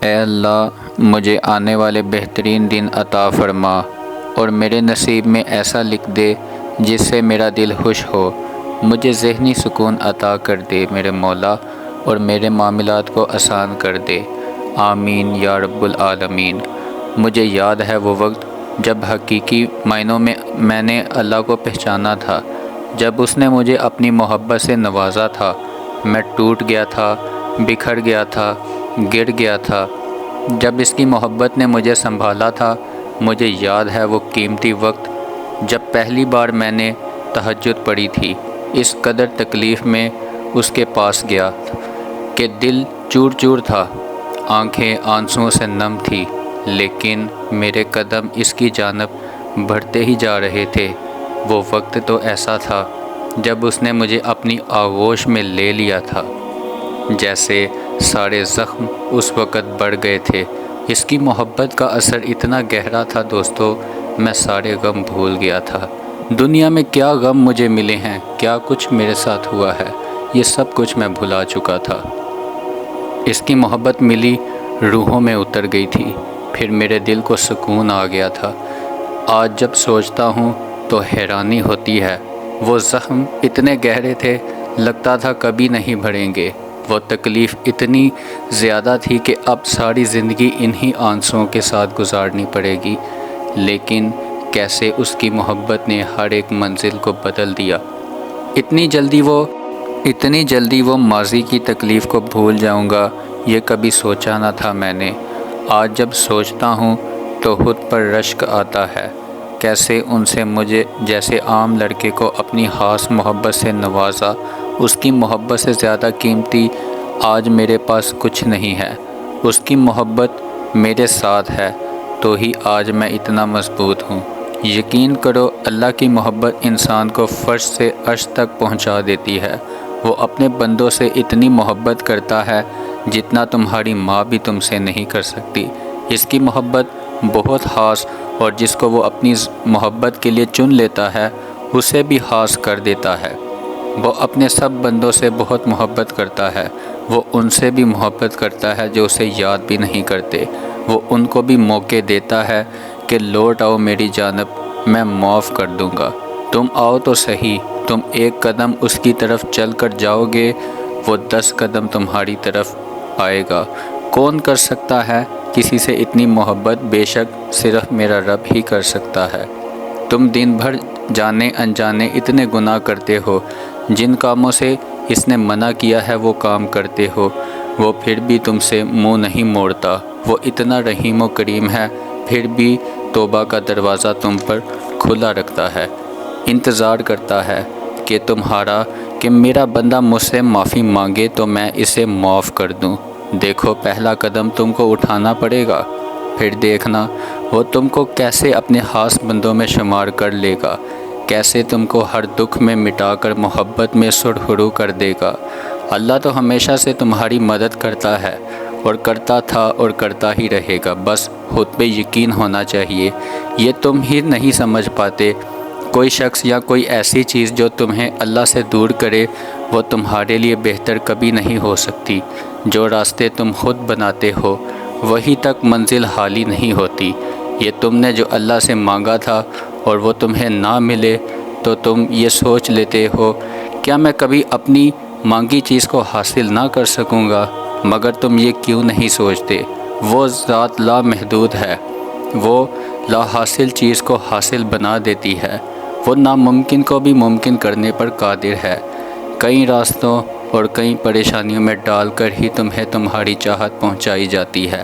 اے اللہ مجھے آنے والے بہترین دن عطا فرما اور میرے نصیب میں ایسا لکھ دے جس سے میرا دل خوش ہو۔ مجھے ذہنی سکون عطا کر دے میرے مولا، اور میرے معاملات کو آسان کر دے۔ آمین یا رب العالمین۔ مجھے یاد ہے وہ وقت جب حقیقی معنوں میں نے اللہ کو پہچانا تھا، جب اس نے مجھے اپنی محبت سے نوازا تھا۔ میں ٹوٹ گیا تھا، بکھر گیا تھا، گر گیا تھا۔ جب اس کی محبت نے مجھے سنبھالا تھا، مجھے یاد ہے وہ قیمتی وقت جب پہلی بار میں نے تہجد پڑھی تھی۔ اس قدر تکلیف میں اس کے پاس گیا کہ دل چور چور تھا، آنکھیں آنسوؤں سے نم تھی، لیکن میرے قدم اس کی جانب بڑھتے ہی جا رہے تھے۔ وہ وقت تو ایسا تھا جب اس نے مجھے اپنی آغوش میں لے لیا تھا، جیسے سارے زخم اس وقت بڑھ گئے تھے۔ اس کی محبت کا اثر اتنا گہرا تھا دوستو، میں سارے غم بھول گیا تھا۔ دنیا میں کیا غم مجھے ملے ہیں، کیا کچھ میرے ساتھ ہوا ہے، یہ سب کچھ میں بھلا چکا تھا۔ اس کی محبت ملی، روحوں میں اتر گئی تھی، پھر میرے دل کو سکون آ گیا تھا۔ آج جب سوچتا ہوں تو حیرانی ہوتی ہے، وہ زخم اتنے گہرے تھے، لگتا تھا کبھی نہیں بھریں گے۔ وہ تکلیف اتنی زیادہ تھی کہ اب ساری زندگی انہی آنسوؤں کے ساتھ گزارنی پڑے گی، لیکن کیسے اس کی محبت نے ہر ایک منزل کو بدل دیا۔ اتنی جلدی وہ ماضی کی تکلیف کو بھول جاؤں گا، یہ کبھی سوچا نہ تھا میں نے۔ آج جب سوچتا ہوں تو خود پر رشک آتا ہے، کیسے ان سے مجھے جیسے عام لڑکے کو اپنی خاص محبت سے نوازا۔ اس کی محبت سے زیادہ قیمتی آج میرے پاس کچھ نہیں ہے۔ اس کی محبت میرے ساتھ ہے تو ہی آج میں اتنا مضبوط ہوں۔ یقین کرو، اللہ کی محبت انسان کو فرش سے عرش تک پہنچا دیتی ہے۔ وہ اپنے بندوں سے اتنی محبت کرتا ہے جتنا تمہاری ماں بھی تم سے نہیں کر سکتی۔ اس کی محبت بہت خاص، اور جس کو وہ اپنی محبت کے لیے چن لیتا ہے اسے بھی خاص کر دیتا ہے۔ وہ اپنے سب بندوں سے بہت محبت کرتا ہے۔ وہ ان سے بھی محبت کرتا ہے جو اسے یاد بھی نہیں کرتے۔ وہ ان کو بھی موقع دیتا ہے کہ لوٹ آؤ میری جانب، میں معاف کر دوں گا۔ تم آؤ تو صحیح، تم ایک قدم اس کی طرف چل کر جاؤ گے، وہ 10 قدم تمہاری طرف آئے گا۔ کون کر سکتا ہے کسی سے اتنی محبت؟ بے شک صرف میرا رب ہی کر سکتا ہے۔ تم دن بھر جانے انجانے اتنے گناہ کرتے ہو، جن کاموں سے اس نے منع کیا ہے وہ کام کرتے ہو، وہ پھر بھی تم سے منہ نہیں موڑتا۔ وہ اتنا رحیم و کریم ہے، پھر بھی توبہ کا دروازہ تم پر کھلا رکھتا ہے، انتظار کرتا ہے کہ میرا بندہ مجھ سے معافی مانگے تو میں اسے معاف کر دوں۔ دیکھو، پہلا قدم تم کو اٹھانا پڑے گا، پھر دیکھنا وہ تم کو کیسے اپنے خاص بندوں میں شمار کر لے گا، کیسے تم کو ہر دکھ میں مٹا کر محبت میں سرخرو کر دے گا۔ اللہ تو ہمیشہ سے تمہاری مدد کرتا ہے، اور کرتا تھا اور کرتا ہی رہے گا، بس خود پہ یقین ہونا چاہیے۔ یہ تم ہی نہیں سمجھ پاتے۔ کوئی شخص یا کوئی ایسی چیز جو تمہیں اللہ سے دور کرے، وہ تمہارے لیے بہتر کبھی نہیں ہو سکتی۔ جو راستے تم خود بناتے ہو وہی تک منزل حالی نہیں ہوتی۔ یہ تم نے جو اللہ سے مانگا تھا اور وہ تمہیں نہ ملے تو تم یہ سوچ لیتے ہو کیا میں کبھی اپنی مانگی چیز کو حاصل نہ کر سکوں گا؟ مگر تم یہ کیوں نہیں سوچتے؟ وہ ذات لا محدود ہے، وہ لا حاصل چیز کو حاصل بنا دیتی ہے، وہ ناممکن کو بھی ممکن کرنے پر قادر ہے۔ کئی راستوں اور کئی پریشانیوں میں ڈال کر ہی تمہیں تمہاری چاہت پہنچائی جاتی ہے۔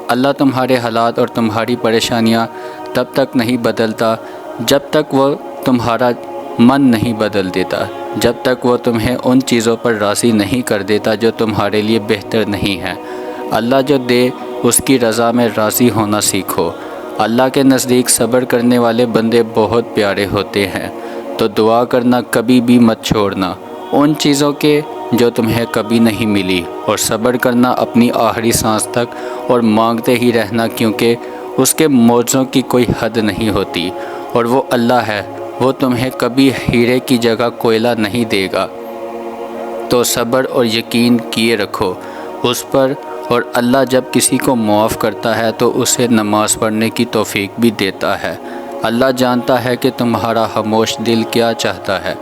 اللہ تمہارے حالات اور تمہاری پریشانیاں تب تک نہیں بدلتا جب تک وہ تمہارا من نہیں بدل دیتا، جب تک وہ تمہیں ان چیزوں پر راضی نہیں کر دیتا جو تمہارے لیے بہتر نہیں ہے۔ اللہ جو دے اس کی رضا میں راضی ہونا سیکھو۔ اللہ کے نزدیک صبر کرنے والے بندے بہت پیارے ہوتے ہیں، تو دعا کرنا کبھی بھی مت چھوڑنا ان چیزوں کے جو تمہیں کبھی نہیں ملی، اور صبر کرنا اپنی آخری سانس تک، اور مانگتے ہی رہنا، کیونکہ اس کے معجزوں کی کوئی حد نہیں ہوتی، اور وہ اللہ ہے، وہ تمہیں کبھی ہیرے کی جگہ کوئلہ نہیں دے گا۔ تو صبر اور یقین کیے رکھو اس پر، اور اللہ جب کسی کو معاف کرتا ہے تو اسے نماز پڑھنے کی توفیق بھی دیتا ہے۔ اللہ جانتا ہے کہ تمہارا خاموش دل کیا چاہتا ہے۔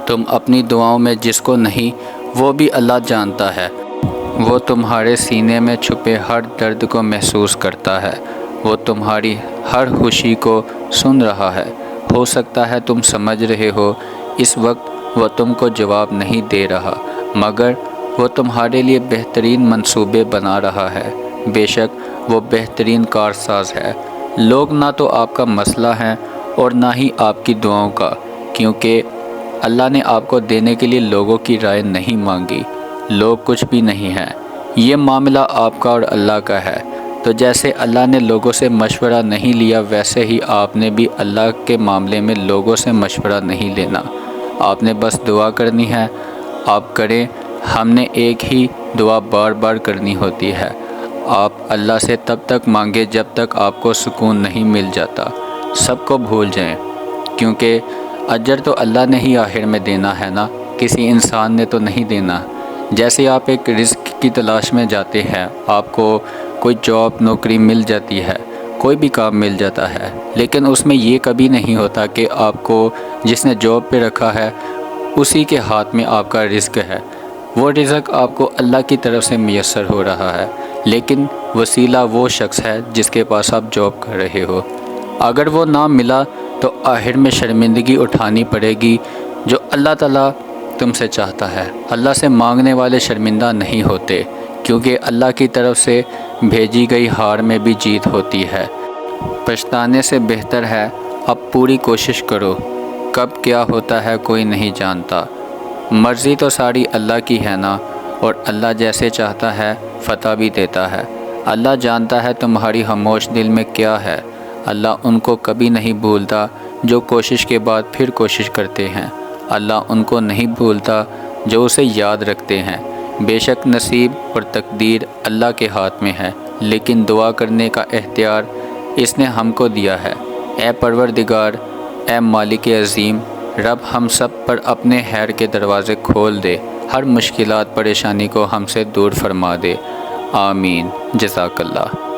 تم اپنی دعاؤں میں جس کو نہیں وہ بھی اللہ جانتا ہے۔ وہ تمہارے سینے میں چھپے ہر درد کو محسوس کرتا ہے۔ وہ تمہاری ہر خوشی کو سن رہا ہے۔ ہو سکتا ہے تم سمجھ رہے ہو اس وقت وہ تم کو جواب نہیں دے رہا، مگر وہ تمہارے لیے بہترین منصوبے بنا رہا ہے۔ بے شک وہ بہترین کارساز ہے۔ لوگ نہ تو آپ کا مسئلہ ہیں اور نہ ہی آپ کی دعاؤں کا، کیونکہ اللہ نے آپ کو دینے کے لیے لوگوں کی رائے نہیں مانگی۔ لوگ کچھ بھی نہیں ہیں، یہ معاملہ آپ کا اور اللہ کا ہے۔ تو جیسے اللہ نے لوگوں سے مشورہ نہیں لیا، ویسے ہی آپ نے بھی اللہ کے معاملے میں لوگوں سے مشورہ نہیں لینا۔ آپ نے بس دعا کرنی ہے، آپ کریں۔ ہم نے ایک ہی دعا بار بار کرنی ہوتی ہے۔ آپ اللہ سے تب تک مانگے جب تک آپ کو سکون نہیں مل جاتا۔ سب کو بھول جائیں، کیونکہ اجر تو اللہ نے ہی آخر میں دینا ہے نا، کسی انسان نے تو نہیں دینا۔ جیسے آپ ایک رزق کی تلاش میں جاتے ہیں، آپ کو کوئی جاب نوکری مل جاتی ہے، کوئی بھی کام مل جاتا ہے، لیکن اس میں یہ کبھی نہیں ہوتا کہ آپ کو جس نے جاب پہ رکھا ہے اسی کے ہاتھ میں آپ کا رزق ہے۔ وہ رزق آپ کو اللہ کی طرف سے میسر ہو رہا ہے، لیکن وسیلہ وہ شخص ہے جس کے پاس آپ جاب کر رہے ہو۔ اگر وہ نہ ملا تو آخر میں شرمندگی اٹھانی پڑے گی جو اللہ تعالیٰ تم سے چاہتا ہے۔ اللہ سے مانگنے والے شرمندہ نہیں ہوتے، کیونکہ اللہ کی طرف سے بھیجی گئی ہار میں بھی جیت ہوتی ہے۔ پچھتانے سے بہتر ہے اب پوری کوشش کرو۔ کب کیا ہوتا ہے کوئی نہیں جانتا۔ مرضی تو ساری اللہ کی ہے نا، اور اللہ جیسے چاہتا ہے فتح بھی دیتا ہے۔ اللہ جانتا ہے تمہاری خاموش دل میں کیا ہے۔ اللہ ان کو کبھی نہیں بھولتا جو کوشش کے بعد پھر کوشش کرتے ہیں۔ اللہ ان کو نہیں بھولتا جو اسے یاد رکھتے ہیں۔ بے شک نصیب اور تقدیر اللہ کے ہاتھ میں ہے، لیکن دعا کرنے کا اختیار اس نے ہم کو دیا ہے۔ اے پروردگار، اے مالک عظیم، رب ہم سب پر اپنے خیر کے دروازے کھول دے، ہر مشکلات پریشانی کو ہم سے دور فرما دے۔ آمین۔ جزاک اللہ۔